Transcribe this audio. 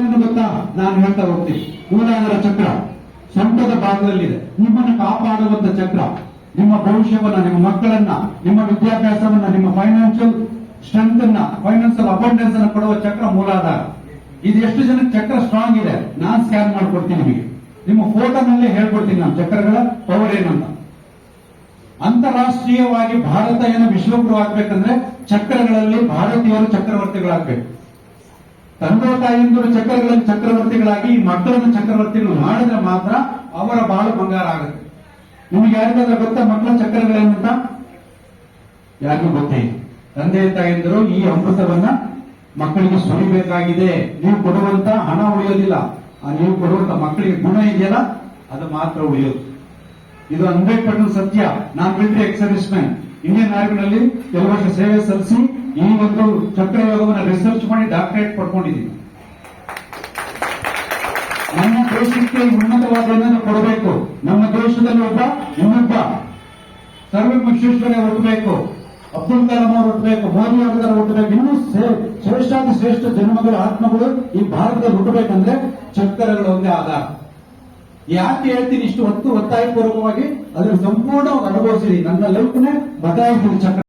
ಏನು ಗೊತ್ತಾ, ನಾನು ಹೇಳ್ತಾ ಹೋಗ್ತೀನಿ. ಮೂಲಾಧಾರ ಚಕ್ರ ಸೊಂಟದ ಭಾಗದಲ್ಲಿದೆ. ನಿಮ್ಮನ್ನು ಕಾಪಾಡುವಂತ ಚಕ್ರ. ನಿಮ್ಮ ಭವಿಷ್ಯವನ್ನ, ನಿಮ್ಮ ಮಕ್ಕಳನ್ನ, ನಿಮ್ಮ ವಿದ್ಯಾಭ್ಯಾಸವನ್ನ, ನಿಮ್ಮ ಫೈನಾನ್ಷಿಯಲ್ ಸ್ಟ್ರೆಂತ್ ಅನ್ನ, ಫೈನಾನ್ಷಿಯಲ್ ಅಬಂಡೆನ್ಸ್ ಅನ್ನು ಕೊಡುವ ಚಕ್ರ ಮೂಲಾಧಾರ. ಇದು ಎಷ್ಟು ಜನಕ್ಕೆ ಚಕ್ರ ಸ್ಟ್ರಾಂಗ್ ಇದೆ ನಾನು ಸ್ಕ್ಯಾನ್ ಮಾಡ್ಕೊಡ್ತೀನಿ ನಿಮಗೆ. ನಿಮ್ಮ ಫೋಟೋನಲ್ಲೇ ಹೇಳ್ಕೊಡ್ತೀನಿ ನಾನು ಚಕ್ರಗಳ ಪವರ್ ಏನಂತ. ಅಂತಾರಾಷ್ಟ್ರೀಯವಾಗಿ ಭಾರತ ಏನು ವಿಶ್ವಗುರು ಆಗ್ಬೇಕಂದ್ರೆ ಚಕ್ರಗಳಲ್ಲಿ ಭಾರತೀಯರು ಚಕ್ರವರ್ತಿಗಳಾಗಬೇಕು. ತಂದೆ ತಾಯಿಯಂದರು ಚಕ್ರಗಳಲ್ಲಿ ಚಕ್ರವರ್ತಿಗಳಾಗಿ ಈ ಮಕ್ಕಳನ್ನು ಚಕ್ರವರ್ತಿಗಳು ಮಾಡಿದ್ರೆ ಮಾತ್ರ ಅವರ ಬಾಳು ಬಂಗಾರ ಆಗುತ್ತೆ. ನಿಮಗೆ ಯಾರಿಗಾದ್ರೂ ಗೊತ್ತಾ ಮಕ್ಕಳ ಚಕ್ರಗಳೇನಂತ? ಯಾರಿಗೂ ಗೊತ್ತೇ ಇಲ್ಲ. ತಂದೆ ತಾಯಿಯಂದರು ಈ ಅಮೃತವನ್ನ ಮಕ್ಕಳಿಗೆ ಸುರಿಬೇಕಾಗಿದೆ. ನೀವು ಕೊಡುವಂತ ಹಣ ಉಳಿಯೋದಿಲ್ಲ, ನೀವು ಕೊಡುವಂತ ಮಕ್ಕಳಿಗೆ ಗುಣ ಇದೆಯಲ್ಲ ಅದು ಮಾತ್ರ ಉಳಿಯೋದು. ಇದು 100% ಸತ್ಯ. ನಾನು military ex serviceman. Indian ಆರ್ಮಿನಲ್ಲಿ ಕೆಲವು ವರ್ಷ ಸೇವೆ ಸಲ್ಲಿಸಿ ಈ ಒಂದು ಚಕ್ರಯೋಗವನ್ನು ರಿಸರ್ಚ್ ಮಾಡಿ ಡಾಕ್ಟರೇಟ್ ಪಡ್ಕೊಂಡಿದ್ದೀನಿ. ನಮ್ಮ ದೇಶಕ್ಕೆ ಉನ್ನತವಾದ ಏನನ್ನು ಕೊಡಬೇಕು. ನಮ್ಮ ದೇಶದಲ್ಲಿ ಒಬ್ಬ ಇನ್ನೊಬ್ಬ ಸರ್ವ ವಿಶ್ವೇಶ್ವರಯ್ಯ ಹುಟ್ಟಬೇಕು, ಅಬ್ದುಲ್ ಕಲಾಂ ಅವರು ಹುಟ್ಟಬೇಕು, ಮೋದಿ ಅವರ ಹುಟ್ಟಬೇಕು, ಇನ್ನೂ ಶ್ರೇಷ್ಠಾತಿ ಶ್ರೇಷ್ಠ ಜನ್ಮಗಳು ಆತ್ಮಗಳು ಈ ಭಾರತದಲ್ಲಿ ಹುಟ್ಟಬೇಕಂದ್ರೆ ಚಕ್ರಗಳು ಒಂದೇ ಆಧಾರ. ಯಾಕೆ ಹೇಳ್ತೀನಿ ಇಷ್ಟು ಒತ್ತಾಯಪೂರ್ವಕವಾಗಿ ಅದನ್ನು ಸಂಪೂರ್ಣವಾಗಿ ಅನುಭವಿಸಿದೀನಿ. ನನ್ನ ಲೈಫ್ನೇ ಬದಲಾಯಿಸಿದ ಚಕ್ರ.